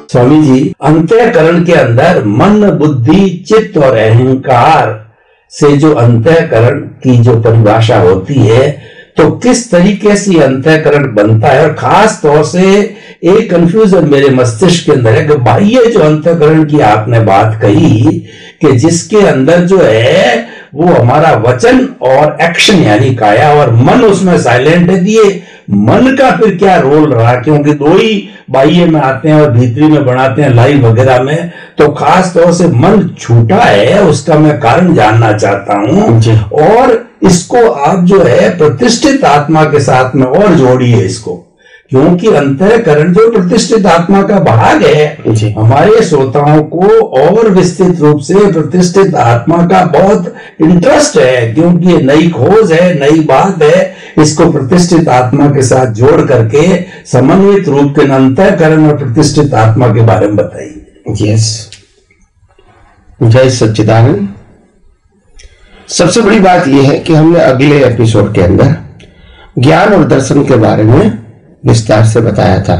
स्वामी जी, अंतःकरण के अंदर मन, बुद्धि, चित्त और अहंकार से जो अंतःकरण की जो परिभाषा होती है, तो किस तरीके से अंतःकरण बनता है। और खास तौर से एक कंफ्यूजन मेरे मस्तिष्क के अंदर है कि बाह्य जो अंतःकरण की आपने बात कही कि जिसके अंदर जो है वो हमारा वचन और एक्शन यानी काया, और मन उसमें साइलेंट है। दिए मन का फिर क्या रोल रहा, क्योंकि दो ही बाह्य में आते हैं और भीतरी में बनाते हैं लाइव वगैरह में, तो खास तौर से मन छूटा है, उसका मैं कारण जानना चाहता हूं। और इसको आप जो है प्रतिष्ठित आत्मा के साथ में और जोड़िए इसको, क्योंकि अंतःकरण जो प्रतिष्ठित आत्मा का भाग है, हमारे श्रोताओं को और विस्तृत रूप से प्रतिष्ठित आत्मा का बहुत इंटरेस्ट है, क्योंकि ये नई खोज है, नई बात है। इसको प्रतिष्ठित आत्मा के साथ जोड़ करके समन्वित रूप के अंतःकरण और प्रतिष्ठित आत्मा के बारे में बताइए। यस, जय सच्चिदानंद। सबसे बड़ी बात यह है कि हमने अगले एपिसोड के अंदर ज्ञान और दर्शन के बारे में विस्तार से बताया था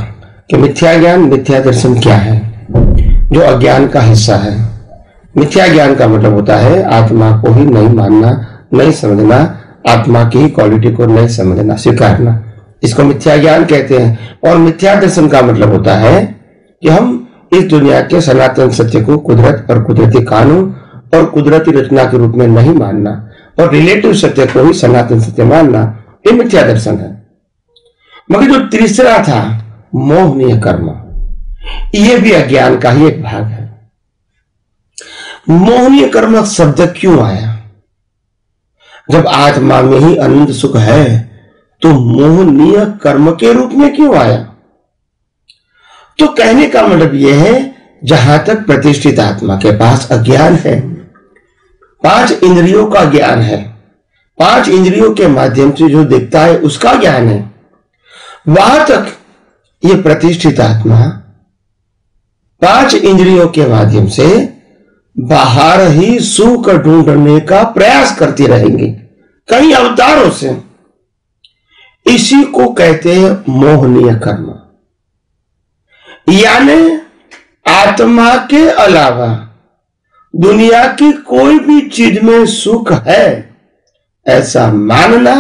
कि मिथ्या ज्ञान, मिथ्या दर्शन क्या है, जो अज्ञान का हिस्सा है। मिथ्या ज्ञान का मतलब होता है आत्मा को ही नहीं मानना, नहीं समझना, आत्मा की ही क्वालिटी को नहीं समझना, स्वीकारना, इसको मिथ्या ज्ञान कहते हैं। और मिथ्या दर्शन का मतलब होता है कि हम इस दुनिया के सनातन सत्य को कुदरत और कुदरती कानून और कुदरती रचना के रूप में नहीं मानना और रिलेटिव सत्य को ही सनातन सत्य मानना, ये मिथ्या दर्शन है। मगर जो तीसरा था मोहनीय कर्म, यह भी अज्ञान का ही एक भाग है। मोहनीय कर्म शब्द क्यों आया? जब आत्मा में ही आनंद सुख है तो मोहनीय कर्म के रूप में क्यों आया? तो कहने का मतलब यह है, जहां तक प्रतिष्ठित आत्मा के पास अज्ञान है, 5 इंद्रियों का ज्ञान है, 5 इंद्रियों के माध्यम से जो दिखता है उसका ज्ञान है, वहां तक ये प्रतिष्ठित आत्मा 5 इंद्रियों के माध्यम से बाहर ही सुख ढूंढने का प्रयास करती रहेंगी कई अवतारों से। इसी को कहते हैं मोहनीय कर्म। यानी आत्मा के अलावा दुनिया की कोई भी चीज में सुख है ऐसा मानना,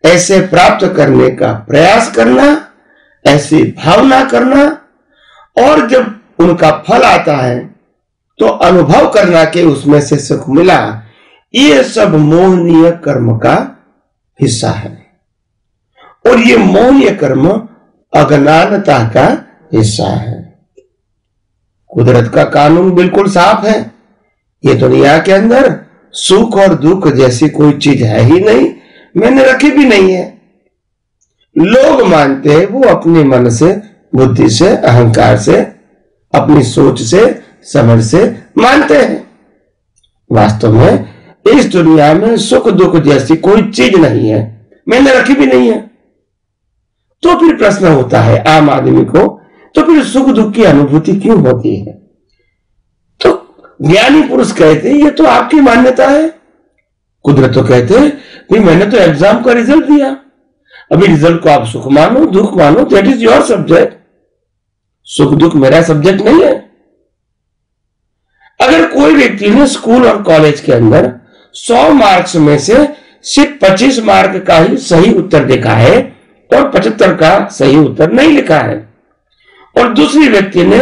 ऐसे प्राप्त करने का प्रयास करना, ऐसी भावना करना, और जब उनका फल आता है तो अनुभव करना कि उसमें से सुख मिला, ये सब मोहनीय कर्म का हिस्सा है। और ये मोहनीय कर्म अज्ञानता का हिस्सा है। कुदरत का कानून बिल्कुल साफ है, ये दुनिया के अंदर सुख और दुख जैसी कोई चीज है ही नहीं, मैंने रखी भी नहीं है। लोग मानते हैं वो अपने मन से, बुद्धि से, अहंकार से, अपनी सोच से, समझ से मानते हैं। वास्तव में इस दुनिया में सुख दुख जैसी कोई चीज नहीं है, मैंने रखी भी नहीं है। तो फिर प्रश्न होता है आम आदमी को, तो फिर सुख दुख की अनुभूति क्यों होती है? तो ज्ञानी पुरुष कहते हैं ये तो आपकी मान्यता है। कुदरत तो कहते हैं भाई मैंने तो एग्जाम का रिजल्ट दिया, अभी रिजल्ट को आप सुख मानो दुख मानो, दैट इज योर सब्जेक्ट। सुख दुख मेरा सब्जेक्ट नहीं है। अगर कोई व्यक्ति ने स्कूल और कॉलेज के अंदर 100 मार्क्स में से सिर्फ 25 मार्क का ही सही उत्तर देखा है और 75 का सही उत्तर नहीं लिखा है, और दूसरी व्यक्ति ने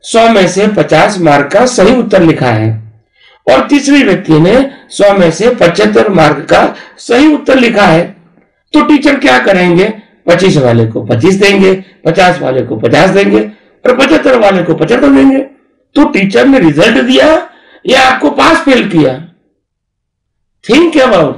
100 में से 50 मार्क का सही उत्तर लिखा है, और तीसरी व्यक्ति ने 100 में से 75 मार्क का सही उत्तर लिखा है, तो टीचर क्या करेंगे? 25 वाले को 25 देंगे, 50 वाले को 50 देंगे और 75 वाले को 75 देंगे। तो टीचर ने रिजल्ट दिया या आपको पास फेल किया? Think about.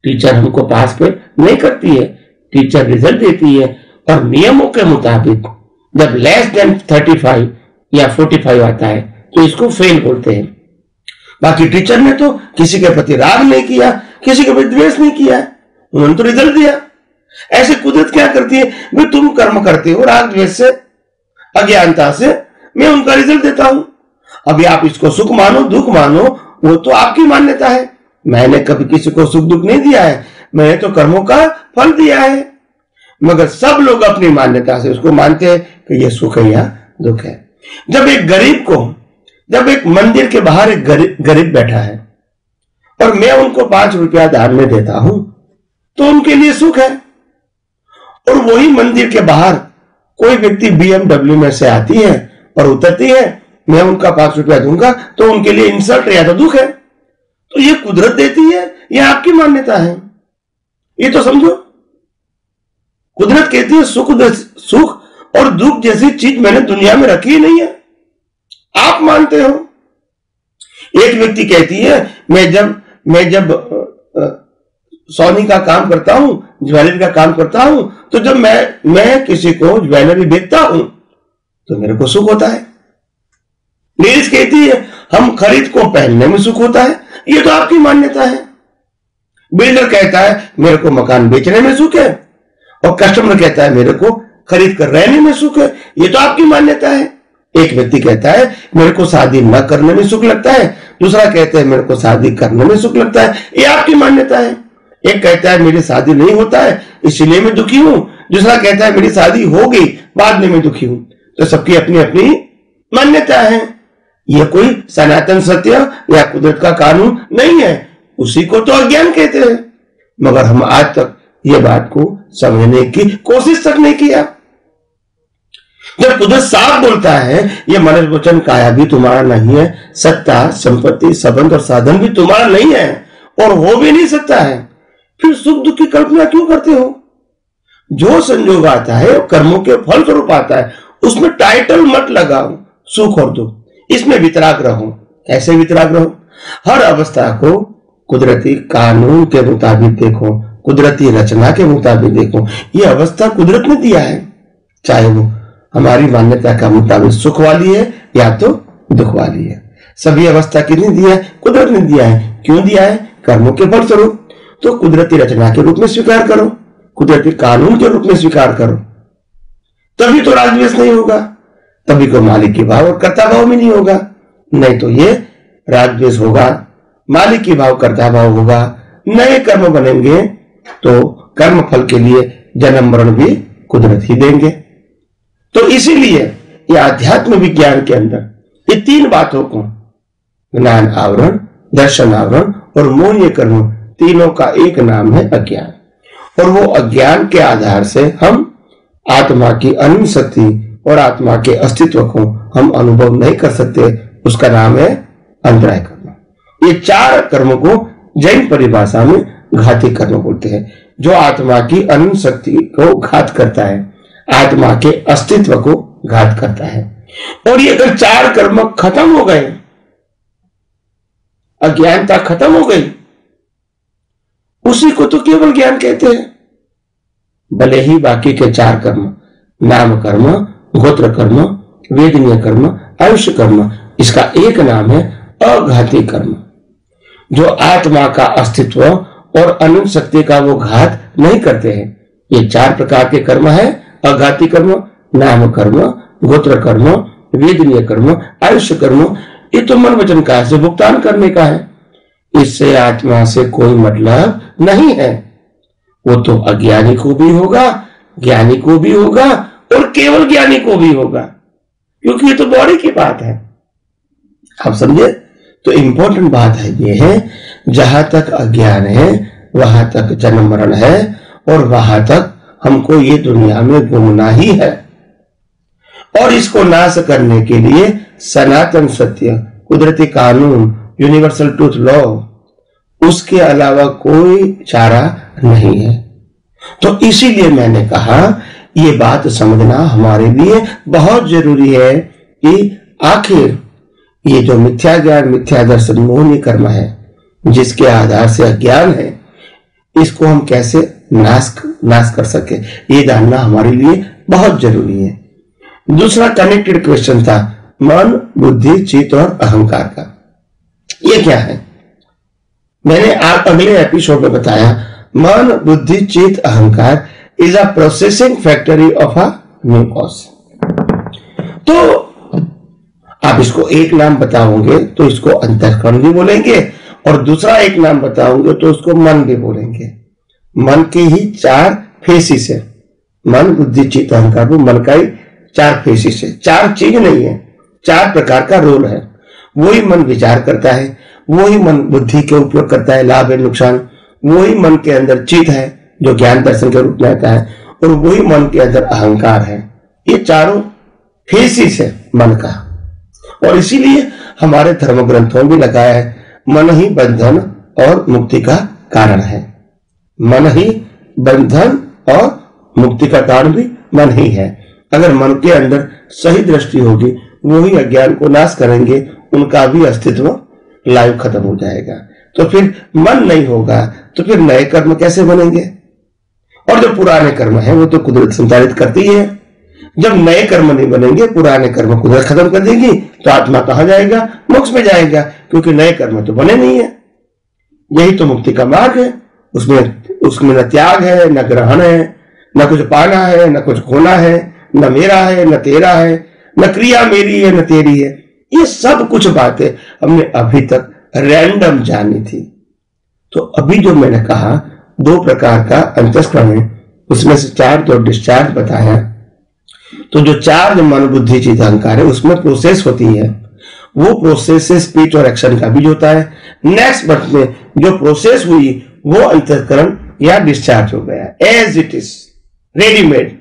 टीचर हमको पास फेल नहीं करती है, टीचर रिजल्ट देती है, और नियमों के मुताबिक जब लेस देन 35 या 45 आता है तो इसको फेल बोलते हैं। बाकी टीचर ने तो किसी के प्रति राग नहीं किया, किसी के प्रति द्वेष नहीं किया, उन्होंने तो रिजल्ट दिया। ऐसे कुदरत क्या करती है, भाई तुम कर्म करते हो राग द्वेष से, अज्ञानता से, मैं उनका रिजल्ट देता हूं। अभी आप इसको सुख मानो दुख मानो, वो तो आपकी मान्यता है। मैंने कभी किसी को सुख दुख नहीं दिया है, मैंने तो कर्मों का फल दिया है। मगर सब लोग अपनी मान्यता से उसको मानते हैं कि ये सुख है या दुख है। जब एक मंदिर के बाहर एक गरीब बैठा है और मैं उनको 5 रुपया दान में देता हूं तो उनके लिए सुख है। और वही मंदिर के बाहर कोई व्यक्ति BMW में से आती है और उतरती है, मैं उनका 5 रुपया दूंगा तो उनके लिए इंसल्ट या तो दुख है। तो ये कुदरत देती है या आपकी मान्यता है? ये तो समझो। कुदरत कहती है सुख और दुख जैसी चीज मैंने दुनिया में रखी ही नहीं है, आप मानते हो। एक व्यक्ति कहती है मैं जब सोनी का काम करता हूं, ज्वेलरी का काम करता हूं, तो जब मैं किसी को ज्वेलरी बेचता हूं तो मेरे को सुख होता है। नीरज कहती है हम खरीद को पहनने में सुख होता है, ये तो आपकी मान्यता है। बिल्डर कहता है मेरे को मकान बेचने में सुख है, और कस्टमर कहता है मेरे को खरीद कर रहने में सुख है, ये तो आपकी मान्यता है। एक व्यक्ति कहता है मेरे को शादी न करने में सुख लगता है, दूसरा कहता है मेरे को शादी करने में सुख लगता है, ये आपकी मान्यता है। एक कहता है मेरी शादी नहीं होता है इसलिए मैं दुखी हूं, दूसरा कहता है मेरी शादी हो गई बाद में मैं दुखी हूं। तो सबकी अपनी अपनी मान्यता है। यह कोई सनातन सत्य या कुदरत का कानून नहीं है, उसी को तो अज्ञान कहते हैं। मगर हम आज तक ये बात को समझने की कोशिश तक नहीं किया। जब कुदरत साफ बोलता है ये मनुष्य वचन काया भी तुम्हारा नहीं है, सत्ता संपत्ति संबंध और साधन भी तुम्हारा नहीं है और हो भी नहीं सकता है, फिर सुख दुख की कल्पना क्यों करते हो? जो संजोग आता है कर्मों के फल स्वरूप आता है, उसमें टाइटल मत लगाओ सुख और दुख, इसमें वितराग रहो। कैसे वितराग रहो? हर अवस्था को कुदरती कानून के मुताबिक देखो, कुदरती रचना के मुताबिक देखो। ये अवस्था कुदरत ने दिया है, चाहे वो हमारी मान्यता का मुताबिक सुख वाली है या तो दुख वाली है। सभी अवस्था किसने दिया है? कुदरत ने दिया है। क्यों दिया है? कर्मों के फल स्वरूप। तो कुदरती रचना के रूप में स्वीकार करो, कुदरती कानून के रूप में स्वीकार करो, तभी तो राजद्वेष नहीं होगा, तभी को मालिक की भाव और कर्ता भाव भी नहीं होगा। नहीं तो ये राजद्वेष होगा, मालिक की भाव कर्ता भाव होगा, नए कर्म बनेंगे तो कर्म फल के लिए जन्म मरण भी कुदरत ही देंगे। तो इसीलिए ये आध्यात्म विज्ञान के अंदर ये 3 बातों को, ज्ञान आवरण, दर्शन आवरण और मोह्य कर्म, तीनों का एक नाम है अज्ञान। और वो अज्ञान के आधार से हम आत्मा की अनंत शक्ति और आत्मा के अस्तित्व को हम अनुभव नहीं कर सकते, उसका नाम है अंतराय कर्म। ये 4 कर्म को जैन परिभाषा में घाती कर्म बोलते हैं, जो आत्मा की अनंत शक्ति को घात करता है, आत्मा के अस्तित्व को घात करता है। और ये अगर 4 कर्म खत्म हो गए, अज्ञानता खत्म हो गई, उसी को तो केवल ज्ञान कहते हैं। भले ही बाकी के 4 कर्म, नाम कर्म, गोत्र कर्म, वेदनीय कर्म, आयुष्य कर्म, इसका एक नाम है अघाती कर्म, जो आत्मा का अस्तित्व और अनंत शक्ति का वो घात नहीं करते हैं। ये 4 प्रकार के कर्म है, अघाती कर्म, नाम कर्म, गोत्र कर्म, वेदनीय कर्म, आयुष्य कर्म। ये तो मन वचन काया से भुगतान करने का है, इससे आत्मा से कोई मतलब नहीं है। वो तो अज्ञानी को भी होगा, ज्ञानी को भी होगा और केवल ज्ञानी को भी होगा, क्योंकि ये तो बॉडी की बात है। आप समझे? तो इंपॉर्टेंट बात है ये है, जहां तक अज्ञान है वहां तक जन्म मरण है और वहां तक हमको ये दुनिया में घूमना ही है। और इसको नाश करने के लिए सनातन सत्य, कुदरती कानून, यूनिवर्सल ट्रूथ लॉ, उसके अलावा कोई चारा नहीं है। तो इसीलिए मैंने कहा ये बात समझना हमारे लिए बहुत जरूरी है कि आखिर ये जो मिथ्या ज्ञान, मिथ्या दर्शन, मोहनी कर्म है, जिसके आधार से अज्ञान है, इसको हम कैसे नाश कर सके, ये जानना हमारे लिए बहुत जरूरी है। दूसरा कनेक्टेड क्वेश्चन था मन, बुद्धि, चित्त और अहंकार का। ये क्या है? मैंने अगले एपिसोड में बताया, मन, बुद्धि, चित्त, अहंकार is a processing factory of a new cause. तो आप इसको एक नाम बताओगे तो इसको अंतःकरण भी बोलेंगे, और दूसरा एक नाम बताओगे तो उसको मन भी बोलेंगे। मन के ही 4 फेसिस है, मन, बुद्धि, चित्त, अहंकार, वो मन का ही चार फेसिस है, चार चीज नहीं है, चार प्रकार का रोल है। वही मन विचार करता है, वही मन बुद्धि के उपयोग करता है, लाभ है नुकसान, वही मन के अंदर चित्त है जो ज्ञान दर्शन के रूप में आता है, और वही मन के अंदर अहंकार है। ये चारों फेसिस है मन का। और इसीलिए हमारे धर्म ग्रंथों में लगाया है मन ही बंधन और मुक्ति का कारण है। मन ही बंधन और मुक्ति का कारण भी मन ही है। अगर मन के अंदर सही दृष्टि होगी, वो ही अज्ञान को नाश करेंगे, उनका भी अस्तित्व लाइव खत्म हो जाएगा। तो फिर मन नहीं होगा तो फिर नए कर्म कैसे बनेंगे? और जो पुराने कर्म है वो तो कुदरत संचालित करती है। जब नए कर्म नहीं बनेंगे, पुराने कर्म कुदरत खत्म कर देगी, तो आत्मा कहां जाएगा? मोक्ष में जाएगा, क्योंकि नए कर्म तो बने नहीं है। यही तो मुक्ति का मार्ग है। उसमें न त्याग है, न ग्रहण है, न कुछ पाना है, न कुछ खोना है, न मेरा है न तेरा है, न क्रिया मेरी है न तेरी है। ये सब कुछ बातें हमने अभी तक रैंडम जानी थी। तो अभी जो मैंने कहा 2 प्रकार का अंतस्करण है, उसमें से 4 जो डिस्चार्ज बताया, तो जो 4 मन बुद्धि चित्त अहंकार है उसमें प्रोसेस होती है। वो प्रोसेस से स्पीच और एक्शन का बीज होता है। नेक्स्ट बर्थ में जो प्रोसेस हुई वो अंतस्करण या डिस्चार्ज हो गया, एज इट इज रेडीमेड।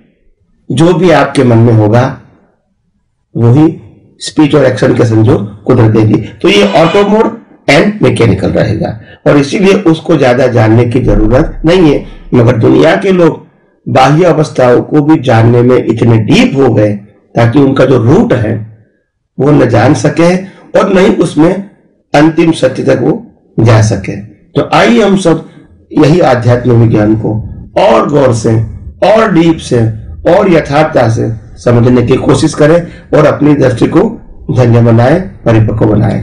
जो भी आपके मन में होगा वही स्पीच और एक्शन के संजोग कुदरत देगी। तो ये ऑटो मोड एंड मैकेनिकल रहेगा, और इसीलिए उसको ज्यादा जानने की जरूरत नहीं है। मगर दुनिया के लोग बाह्य अवस्थाओं को भी जानने में इतने डीप हो गए ताकि उनका जो रूट है वो न जान सके और नहीं उसमें अंतिम सत्य तक वो जा सके। तो आइए हम सब यही आध्यात्म विज्ञान को और गौर से और डीप से और यथार्थता से समझने की कोशिश करें और अपनी दृष्टि को धन्य बनाए, परिपक्व बनाए।